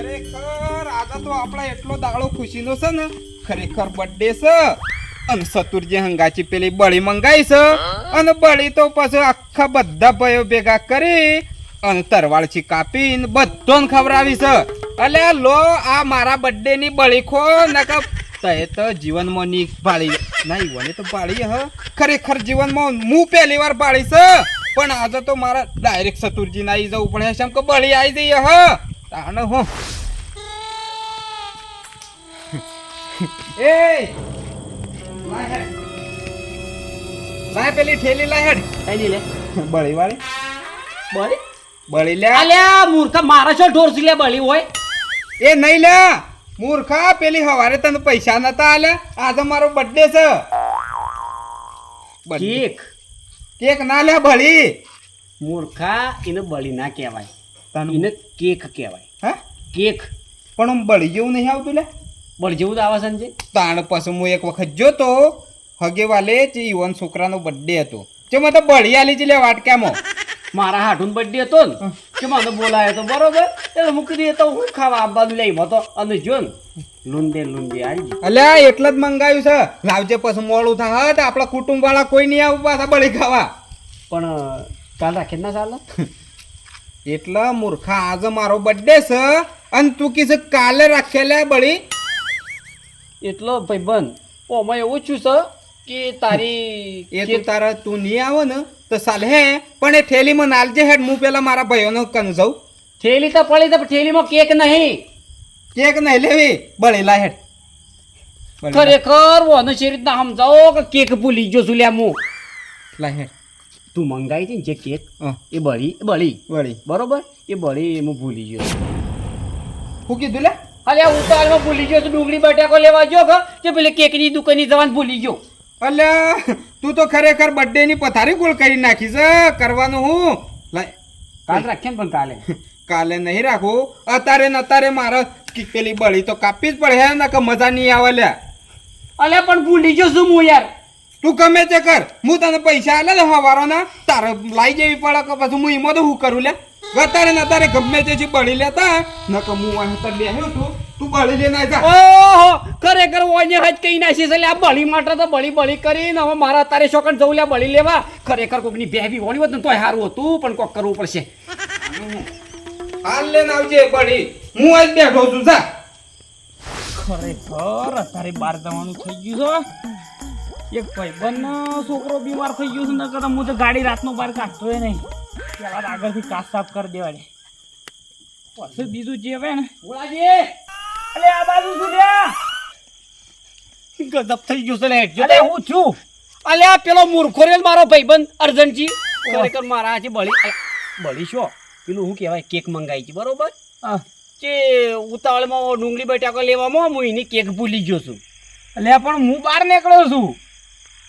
ખરેખર આજે તો આપણા એટલો દાડો ખુશીનો છે ને ખરેખર બર્થડે છે અને સતુરજી હંગાચી પેલી બળી મંગાઈ છે અને બળી તો પછી આખા બધા ભાઈઓ ભેગા કરી અને તરવાળથી કાપીને બધાને ખવડાવી છે અલ્યા લો આ મારા બર્થડે ની બળી ખો નકા તે તો જીવનમાં ની પાળી નહીં વને તો પાળી હ ખરેખર જીવનમાં હું પહેલી વાર પાળી છે પણ આજે તો મારા ડાયરેક્ટ સતુરજી ના આવી જવું પડે છે કે બળી આવી જઈએ હ તાણ હો એ લાય પેલી ઠેલી લાય હેડ કઈ લે બળી વાળી બળી બળી લે અલ્યા મૂર્ખા મારા છો ઢોર સિલે બળી હોય એ નહીં લે મૂર્ખા પેલી હવારે તને પૈસા નતા આલ્યા આજે મારો બર્થડે છે કેક કેક ના લે બળી મૂર્ખા એને બળી ના કહેવાય તને એને કેક કહેવાય હા કેક પણ આમ બળી જેવું નહીં આવતું લે બળી જેવું જ આવે સંજય તાણ પછી હું એક વખત જોતો હગે વાલે જે યુવાન છોકરાનો બર્થડે હતો જે મને તો બળી આલી જ લે વાટકામાં મારા હાઠું બર્થડે હતો ને કે મને બોલાયો તો બરોબર એટલે મૂકી દઈએ તો હું ખાવા આવવાનું લઈ મતો અને જો ને લુંદે આવી અલ્યા એટલે જ મંગાવ્યું છે લાવજે પછી મોડું થાય તો આપણા કુટુંબ વાળા કોઈ નહીં આવું પાછા બળી ખાવા પણ કાલ રાખે ના ચાલે એટલે મૂર્ખા આજે મારો બર્થડે છે અને તું કીધું કાલે રાખેલા બળી એટલો ભાઈબંધ ઓમાં એવું છું છે કે તારી એ તો તારા તું નહીં આવો ને તો ચાલે હે પણ એ થેલીમાં નાલજે હેડ હું પેલા મારા ભાઈઓને કન જાઉં થેલી તો પડી તો થેલીમાં કેક નહીં કેક નહીં લેવી બળેલા હેડ ખરેખર ઓને છે રીતના સમજાવો કે કેક ભૂલી ગયો છું લ્યા હું લાય હેડ તું મંગાવી હતી ને જે કેક હા એ બળી બળી બરોબર એ બળી હું ભૂલી ગયો શું કીધું લે અલ્યા ઉતાવળમાં ભૂલી ગયો છું ડુંગળી બટાકો લેવા ગયો કે પેલી કેકની દુકાનની જવાનું ભૂલી ગયો અલ્યા તું તો ખરેખર બર્થડે ની પથારી ગોળ કરી નાખી છે કરવાનું હું લાય કાલ રાખીએ ને પણ કાલે કાલે નહીં રાખું અત્યારે ને અત્યારે મારે પેલી બળી તો કાપી જ પડે હે ને કે મજા નહીં આવે લ્યા અલ્યા પણ ભૂલી ગયો છું હું યાર તું ગમે તે કર હું તને પૈસા આલે ને હવારો ના તારે લાઈ જેવી પડે કે પછી હું એમાં તો શું કરું લે અત્યારે ને અત્યારે ગમે તે બળી લેતા ન કે હું અહીં તો લેહ્યો તું બળી લે ના જા ઓહો ખરેખર ઓને હજ કઈ નાખી છે આ બળી માટે તો બળી કરીને હવે મારા અત્યારે શોકન જવું લ્યા બળી લેવા ખરેખર કોકની બેહવી હોણી હોત ને તોય સારું હતું પણ કોક કરવું પડશે હાલ લેને આવજે બળી હું આજ બેઠો છું જા ખરેખર અત્યારે બહાર જવાનું થઈ ગયું છે એક ભાઈબંધ છોકરો બીમાર થઈ ગયો છે નકર હું તો ગાડી રાતનો બહાર કાઢતો નહીં પેલા આગળથી કાચ સાફ કરી દેવાની પછી બીજું જે હવે ને બોલાજી અલે આ બાજુ શું લ્યા ગજબ થઈ ગયું છે લે અલે હું છું અલે આ પેલો મૂર્ખો રેલ મારો ભાઈબંધ અર્જનજી ખરેખર મારા આજે બળી શું પેલું શું કહેવાય કેક મંગાવી છે બરોબર કે ઉતાવળમાં ડુંગળી બટાકો લેવામાં હું એની કેક ભૂલી ગયો છું એટલે પણ હું બહાર નીકળ્યો છું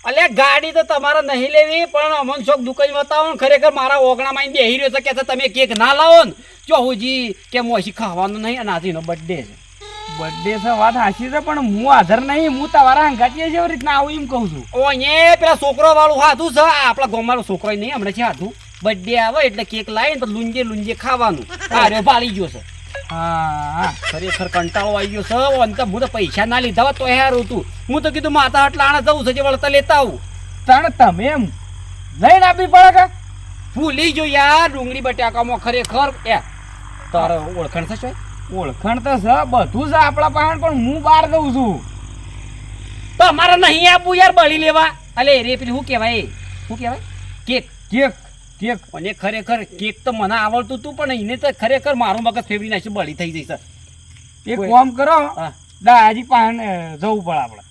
અલ્યા ગાડી તો તમારે નહીં લેવી પણ અમન શોખ દુકાન બતાવો ને ખરેખર મારા ઓગણામાં બેહી રહ્યો છે કે તમે કેક ના લાવો ને જો હુજી કે મોસી ખાવાનું નહીં અને આજનો બર્થડે છે બર્થડે છે વાત હાચી છે પણ હું હાજર નહીં હું તમારા હંગાતીએ છે એવી રીતના આવું એમ કહું છું ઓ અહીંયા પેલા છોકરો વાળું હાથું છે આપણા ગામવાળો છોકરો નહીં હમણાં છે હાથું બર્થડે આવે એટલે કેક લાવીને તો લુંજે ખાવાનું અરે ભાળી ગયો છે હા ખરેખર કંટાળો આવી ગયો છે અંત હું તો પૈસા ના લીધા તો યાર હતું હું તો કીધું માતા હટલાણા જવું છે જે વળતા લેતા આવું તાણ તમે એમ લઈને આપી પડે કે ભૂલી જો યાર ડુંગળી બટાકામાં ખરેખર એ તારો ઓળખાણ થશે ઓળખાણ તો છે બધું છે આપણા પાસે પણ હું બહાર જઉં છું તો અમારે નહીં આપવું યાર બળી લેવા અલે રે પેલી શું કહેવાય કેક કેક અને ખરેખર કેક તો મને આવડતું હતું પણ એને તો ખરેખર મારું મગજ ફેવરી નાખ્યું બળી થઈ જશે એક કામ કરો દાજી પાન જવું પડે આપણે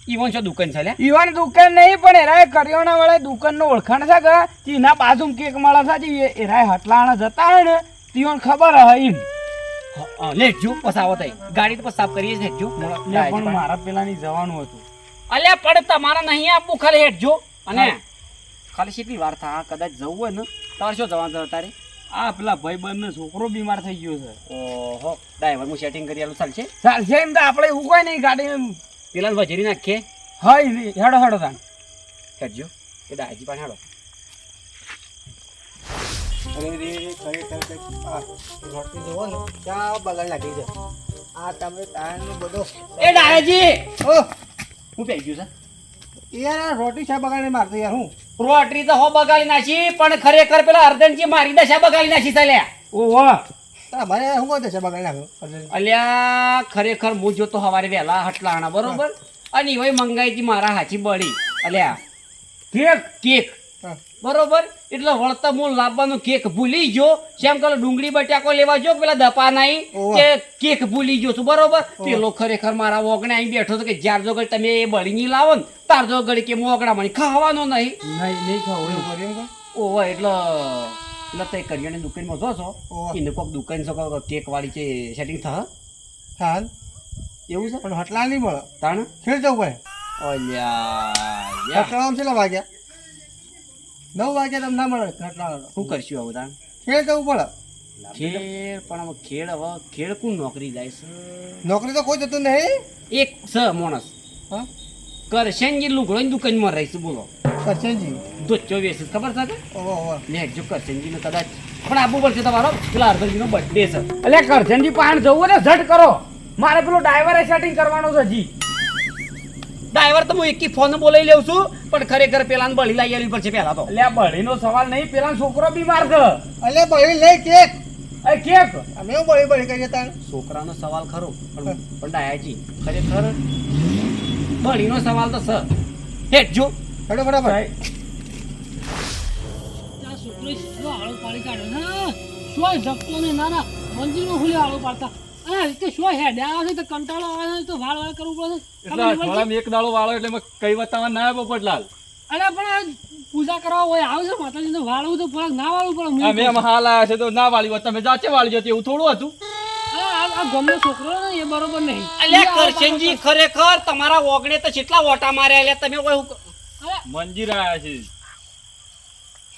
ઈવન શું દુકાન છે લે ઈવન દુકાન નહીં પણ એરાય કરિયાણા વાળા દુકાનનો ઓળખાણ છે કે એના બાજુ કેક મળે છે એરાય હટલાણા જતા હોય ને તીવન ખબર હે એમ લેજો પછી આવો તઈ ગાડી તો પછી સાફ કરીએ હેઠજો પણ મારા પેલાની જવાનું હતું અલ્યા પણ તમારે નહીં આપવું ખાલી હેઠજો અને ખાલી કેટલી વાર થા કદાચ જવું હોય ને તારે શું જવાનું તારે આ પેલા ભાઈબંધનો છોકરો બીમાર થઈ ગયો છે ઓહો ડ્રાઈવર હું સેટિંગ કરી આલું ચાલશે એમ તો આપણે એવું કોઈ નહીં ગાડી પેલા વજરી નાખીએ હા હેડો તાણ હેડજો એ દાજી પણ હેડો અરે રે ખરેખર કંઈક આ રોટલી જોવો ને ક્યાં બગાડ લાગી છે આ તમે તારનો બધો એ ડાયાજી ઓ હું પી ગયું છે યાર આ રોટી શા બગાડને મારતો યાર હું રોટરી તો હો બગાડી નાખી પણ ખરેખર પેલા અર્જનજી મારી દશા બગાડી નાખી ચાલ્યા ઓહો મને શું કહો છે બગાડ નાખ્યો અલ્યા ખરેખર હું જોતો હવારે વહેલા હટલાણા બરોબર અને એવાય મંગાઈ હતી મારા હાચી બળી અલ્યા કેક કેક હા. બરોબર એટલે વળતા હું લાવવાનો કેક ભૂલી ગયો જેમ કે ડુંગળી બટાકો લેવા જો પેલા દપા નહીં ઓવા. કે કેક ભૂલી ગયો છું બરોબર પેલો ખરેખર મારા ઓગણે અહીં બેઠો તો કે જ્યાર જો ઘડી તમે એ બળી ની લાવો ને તાર જો ઘડી કે મોગડા મણી ખાવાનો નહીં નહીં ખાવું એવું કરી એમ કહો ઓહો એટલે તે કરિયાની દુકાનમાં જો છો ઓવા. એને કોઈક દુકાન છો કેક વાળી છે સેટિંગ થા હા એવું છે પણ હટલા નહીં મળે તાણ ખેડ જવું પડે અલ્યા હટલામાં કેટલા વાગ્યા 9 વાગ્યા તમને ના મળે હટલામાં શું કરશું આવું તાણ ખેડ જવું પડે ખેડ પણ હવે ખેડ હવે ખેડ કોણ નોકરી જાય છે નોકરી તો કોઈ જતું નહીં એક સ માણસ હા કરશનજી લુગડોની દુકાનમાં રહીશું બોલો કરશનજી દોચ્ચો વેસીસ ખબર છે કે ઓહો ઓહો લેખજો કરશનજીનો કદાચ પણ આપવું પડશે તમારો પેલા અર્જનજીનો બર્થડે છે એટલે કરશનજી પાણ જવું ને ઝટ કરો મારે પેલો ડ્રાઈવરે સેટિંગ કરવાનો છે હજી ડ્રાઈવર તો હું એકી ફોન બોલાવી લઉં છું પણ ખરેખર પેલાને બળી લઈ આવી પડશે પહેલા તો એટલે આ બળીનો સવાલ નહીં પેલા છોકરો બીમાર છે અલે બળી લઈ કેક એ કેક અમે હું બળી બળી કરીએ તાણ છોકરાનો સવાલ ખરો પણ ડાયાજી ખરેખર બળીનો સવાલ તો છે હેઠજો હેડો ફટાફટ આ છોકરો શું આળો પાડી કાઢ્યો ને શું ઝપતો ને નાના મંદિરમાં ખુલ્લે આળો પાડતા અને આ રીતે શું હેડ્યા આવે છે તો કંટાળો આવે છે તો વાળ વાળ કરવું પડે એટલે અઠવાડિયામાં એક દાડો વાળો એટલે એમાં કઈ બતાવવા ના આવે પોપટલાલ અરે પણ આ પૂજા કરવા હોય આવે છે માતાજીને વાળવું તો થોડાક ના વાળવું પડે અમે આમ હાલ આવ્યા છે તો ના વાળી હોત તમે જાચે વાળી જતી એવું થોડું હતું આ ગમનો છોકરો ને એ બરોબર નહીં અલ્યા કરશનજી ખરેખર તમારા ઓગણે તો કેટલા ઓટા માર્યા અલ્યા તમે કોઈ અરે મંજીર આવ્યા છે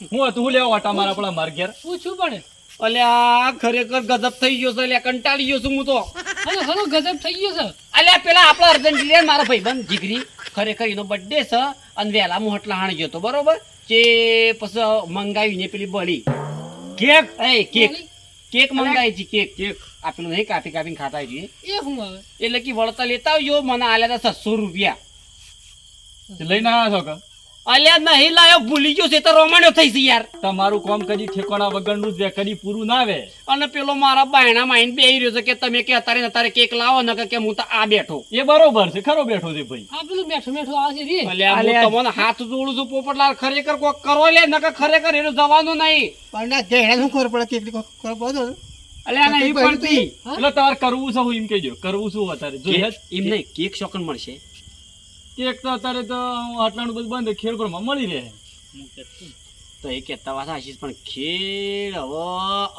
હું હતું હું લેવા વાટા મારા આપણા માર ઘેર પૂછવું પડે અલ્યા ખરેખર ગજબ થઈ ગયો છે અલ્યા કંટાળી ગયો છું હું તો અને ઘણો ગજબ થઈ ગયો છે અલ્યા પેલા આપણા અર્જનજી મારા ભાઈબંધ જીગરી ખરેખર એનો બર્થડે છે અને વહેલા હું હટલા હાણ ગયો તો બરોબર કે પછી મંગાવીને પેલી બળી કેક એ કેક કેક મંગાવી છે કેક કેક આપેલું નહીં કાપી કાપીને ખાતા છીએ એ શું આવે એટલે કે વળતા લેતા આવજો મને આલ્યા હતા 600 રૂપિયા લઈને આવ્યા છો કે અલ્યા નહીં લાયો ભૂલી ગયો છે તો રોમાણ્યો થઈ છે યાર તમારું કામ કદી ઠેકાણા વગરનું જ કદી પૂરું ના આવે અને પેલો મારા બાયણા માઈન બેહી રહ્યો છે કે તમે કે અત્યારે કેક લાવો ને કે હું તો આ બેઠો એ બરોબર છે ખરો બેઠો છે ભાઈ આ પેલું બેઠું બેઠું આવે છે રે અલ્યા હું તમને હાથ જોડું છું પોપટલાલ ખરેખર કોક કરો લે નકર ખરેખર એનું જવાનું નહીં પણ ના જેડા શું ખબર પડે કેટલી ખબર પડે અલ્યા નહીં પડતી એટલે તમારે કરવું છે હું એમ કહેજો કરવું શું અત્યારે જોઈએ એમ નહીં કેક શોકન મળશે કેક તો અત્યારે તો આટલાનું બધું બંધ ખેડ પર મળી રહે તો એ કહેતા વાત આશીષ પણ ખેડ હવે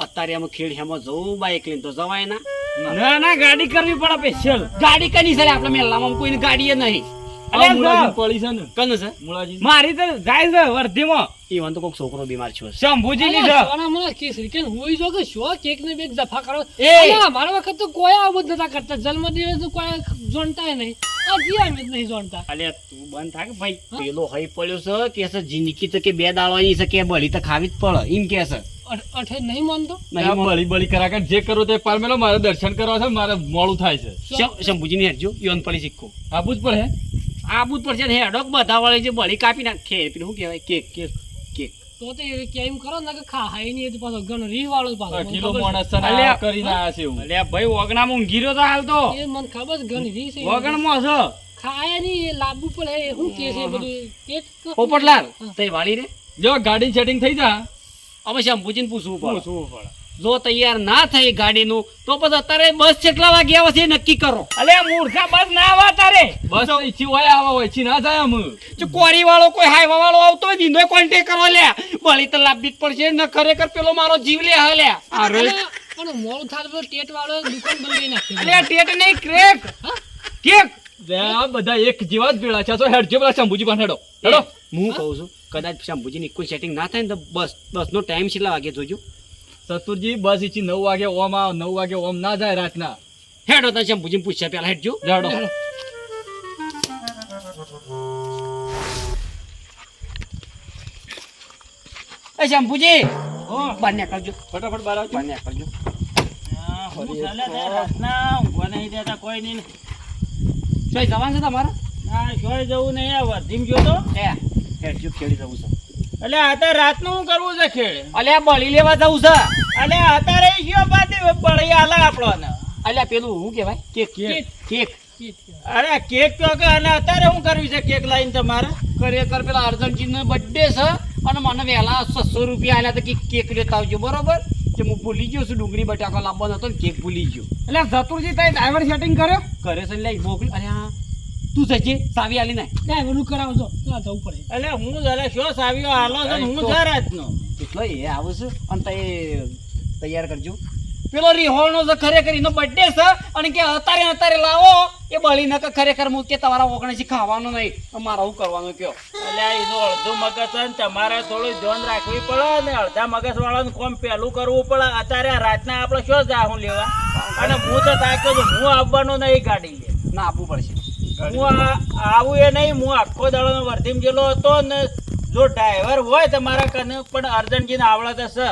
અત્યારે આમાં ખેડ હેમાં જવું બાઈક લઈને તો જવાય ના ના ગાડી કરવી પડે સ્પેશિયલ ગાડી કની છે આપણે મેલામાં કોઈની ગાડી નહીં મુળાજી પડી છે ને કન છે મુળાજી મારી તો જાય છે વર્ધીમાં ઈવન તો કોઈક છોકરો બીમાર છે શંભુજી ની છે સોના મને કેસરી કે હોય જો કે શો કેક ને બેક દફા કરો એ! અલ્યા, મારા વખત તો કોઈ આવું જ નતા કરતા જન્મદિવસ તો કોઈ જોણતાય નહીં આ જી અમે જ નહીં જોણતા અલ્યા તું બંધ થાક ભાઈ પેલો હઈ પડ્યો છે કે છે જિંદગી તો કે બે દાડવાની છે કે બળી તો ખાવી જ પડે એમ કે છે અઠે નહીં માનતો આ બળી બળી કરા કર જે કરો તે પામેલો મારે દર્શન કરવા છે મારે મોડું થાય છે શંભુજી ની હેરજો ઈવન પડી શીખો આબુ જ પડે આબુ જ પડશે ને હેડોક બધા વાળી જે બળી કાપી નાખે પેલું શું કહેવાય કેક કેક કેક તો એ કેમ કરો ને કે ખાય નહીં એ તો પાછો ઘણો રી વાળો પાછો મને કિલો ખબર માણસ છે. ના કરીને આયા છે એવું અલ્યા ભાઈ ઓગણામાં ઊંઘી રહ્યો તો હાલ તો એ મને ખબર છે ઘણી રી છે ઓગણમાં છે ખાય નહીં એ લાવવું પડે એ શું કે છે બધું કેક તો- પોપટલાલ તઈ વાળી રે જો ગાડી સેટિંગ થઈ જા હવે શંભુજીને પૂછવું પડે જો તૈયાર ના થઈ ગાડીનું તો પછી અત્યારે બસ કેટલા વાગે આવે છે એ નક્કી કરો અલે મૂર્ખા બસ ના આવે તારે બસ ઈચ્છી હોય આવા હોય ઈચ્છી ના જાય અમે જો કોરી વાળો કોઈ હાઈવા વાળો આવતો હોય દીનો કોન્ટેક કરો લે બળી તો લાભી જ પડશે ને ખરેખર પેલો મારો જીવ લે હલે આ રે પણ મોડું થાય તો ટેટ વાળો દુકાન બંધ કરી નાખી અલે ટેટ નહીં ક્રેક કેક આ બધા એક જેવા જ ભેળા છે તો હેડ જે પેલા શંભુજી પણ હેડો હેડો હું કહું છું કદાચ શંભુજીની કોઈ સેટિંગ ના થાય ને તો બસનો ટાઈમ કેટલા વાગે જોજો સસુરજી બસ ઈચ્છી 9 વાગે ઓમ આવ 9 વાગે ઓમ ના જાય રાતના હેડો તો શંભુજીને પૂછ્યા પેલા હેડજો હેડો એ શંભુજી બહાર નીકળજો ફટાફટ બહાર આવજો. બહાર નીકળજો હું ચાલે છે રાતના ઊંઘવા નહીં દેતા કોઈ નહીં. શું જવાનું છે તમારે ના શોય જવું નહીં આ વર્ધીમ ગયો તો હેડજો ખેડી જવું છે એટલે અત્યારે રાતનું શું કરવું છે ખેડ અલ્યા બળી લેવા જવું છે એટલે અત્યારે ગયો પાછી પડી આલા આપણને અલ્યા પેલું શું કહેવાય કેક કેક અરે કેક તો કે અને અત્યારે શું કરવી છે કેક લાઈન તમારે ખરેખર પેલા અર્જનજીનો બર્થડે છે અને મને વહેલા 600 રૂપિયા આલ્યા તો કે કેક લેતા આવજો બરોબર કે હું ભૂલી ગયો છું ડુંગળી બટાકો લાવવાનો હતો ને કેક ભૂલી ગયો એટલે જતુરજી તારી ડ્રાઈવર સેટિંગ કર્યો કરે છે લે મોકલી અરે હા તું જજે સાવી આલી નાખ ડ્રાઈવરનું કરાવજો ત્યાં જવું પડે એટલે હું એટલે શું સાવ્યો હાલો છે ને હું છે રાતનો એટલો એ આવું છે અને તે તૈયાર કરજો પેલો રિહોણો છે ખરેખર એનો બર્થડે છે અને કે અત્યારે લાવો એ બળી નક ખરેખર હું કે તમારા ઓગણસી ખાવાનું નહીં મારા શું કરવાનું કયો એટલે એનું અડધું મગજ છે ને તમારે થોડું ધ્યાન રાખવી પડે ને અડધા મગજ વાળાનું કામ પહેલું કરવું પડે અત્યારે આ રાતના આપણે શું જાહું લેવા અને હું તો તાક્યો છું હું આવવાનો નહીં ગાડી લે ના આપવું પડશે હું આવું એ નહીં હું આખો દાડો વર્ધીમ જેલો હતો ને જો ડ્રાઈવર હોય તમારા કને પણ અર્જન્ટજીને આવડત હશે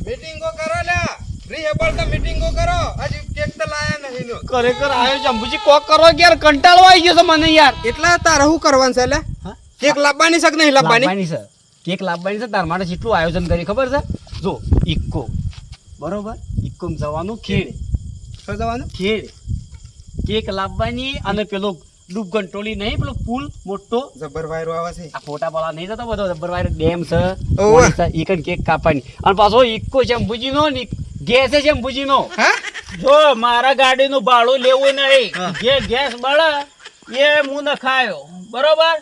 મીટિંગો કરો લ્યા રીહેબલ તો મીટિંગો કરો હજી કેક તો લાયા નહીં નો ખરેખર આયો જંબુજી કોક કરો યાર કંટાળો આવી ગયો છે મને યાર એટલા તારે શું કરવાનું છે લે કેક લાવવાની છે કે નહીં લાવવાની લાવવાની છે કેક લાવવાની છે તાર માટે કેટલું આયોજન કરી ખબર છે જો ઇક્કો બરોબર ઇક્કો જવાનું ખેડ શું જવાનું ખેડ કેક લાવવાની અને પેલો ડૂબ કંટ્રોલી નહીં પેલો પુલ મોટો જબર વાયરો આવે છે આ ફોટા પાલા નહીં જતો બધો જબરવાય ડેમ છે ઓવે. ઈકન કેક કાપવાની અને પાછો ઇક્કો શેમ્પુજી નો ગેસ છે શેમ્પુજી નો હા જો મારા ગાડીનું ભાડું લેવું નહીં જે ગેસ બળે એ હું ન ખાયો બરોબર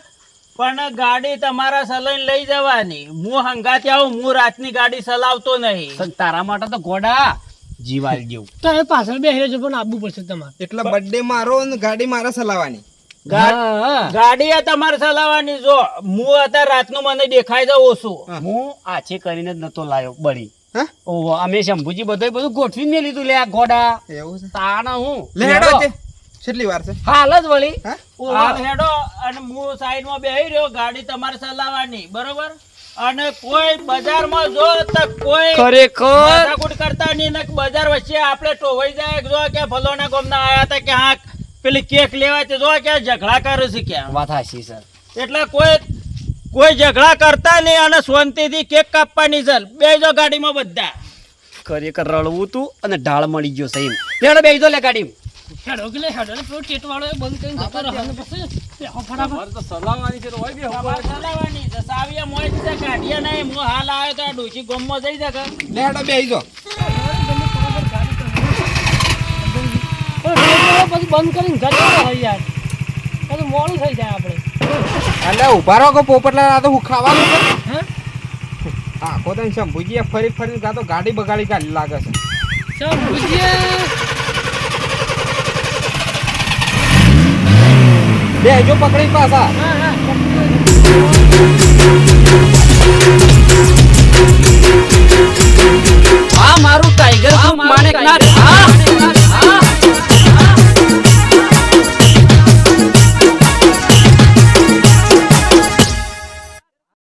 પણ ગાડી તમારા સલાઈને લઈ જવાની હું હંગાથી આવું હું રાતની ગાડી ચલાવતો નહીં તારા માટે તો ઘોડા જીવાલ જેવું તો એ પાછળ બેસી છે પણ આવવું પડશે તમારે એટલે બર્થડે મારો ને ગાડી મારે ચલાવવાની હા. ગાડી એ તમારે ચલાવવાની જો હું અત્યારે રાતનું મને દેખાય છે ઓછું હું આછે કરીને જ નતો લાયો બળી હા ઓહો અમે શંભુજી બધું ગોઠવી મેં લીધું લે આ ઘોડા એવું છે તાણા હું લે હેડો છે કેટલી વાર છે હાલ જ વળી હા હાલ હેડો અને હું સાઈડમાં બેહી રહ્યો ગાડી તમારે ચલાવવાની બરોબર અને કોઈ બજારમાં જો તો કોઈ ખરેખર માથાકૂટ કરતા નહીં ને બજાર વચ્ચે આપણે ટોવાઈ જાય જો કે ફલોના ગામના આયા હતા કે હા પેલી કેક લેવા તે જો કે ઝઘડા કરે છે ક્યાં વાત હાચી સર એટલે કોઈ ઝઘડા કરતા નહીં અને શાંતિથી કેક કાપવાની છે બેજો ગાડીમાં બધા ખરેખર રળવું તું અને ઢાળ મળી ગયો સહી લેડો બેસી દો લે ગાડી હેડો કે લે હેડો ને પેલો ટેટ વાળો એ બંધ કરીને જતો રહે અને પછી બેહો ફટાફટ મારે તો સલાવવાની છે તો હોય બી તમારે ચલાવવાની છે સાવિયા મોય છે કાઢીએ નહીં હું હાલ આવ્યો તો આ ડોશી ગામમાં જઈ શકે લે હેડો બેહી જો પછી બંધ કરીને જતો રહે યાર પછી મોડું થઈ જાય આપણે એટલે ઉભા રહો કે પોપટલા આ તો હું ખાવાનું છે હા આખો તો શંભુજીએ ફરી ફરીને કાં તો ગાડી બગાડી કાઢી લાગે છે ચાલ ભુજીયા બેહજો પકડી પાછા હા હા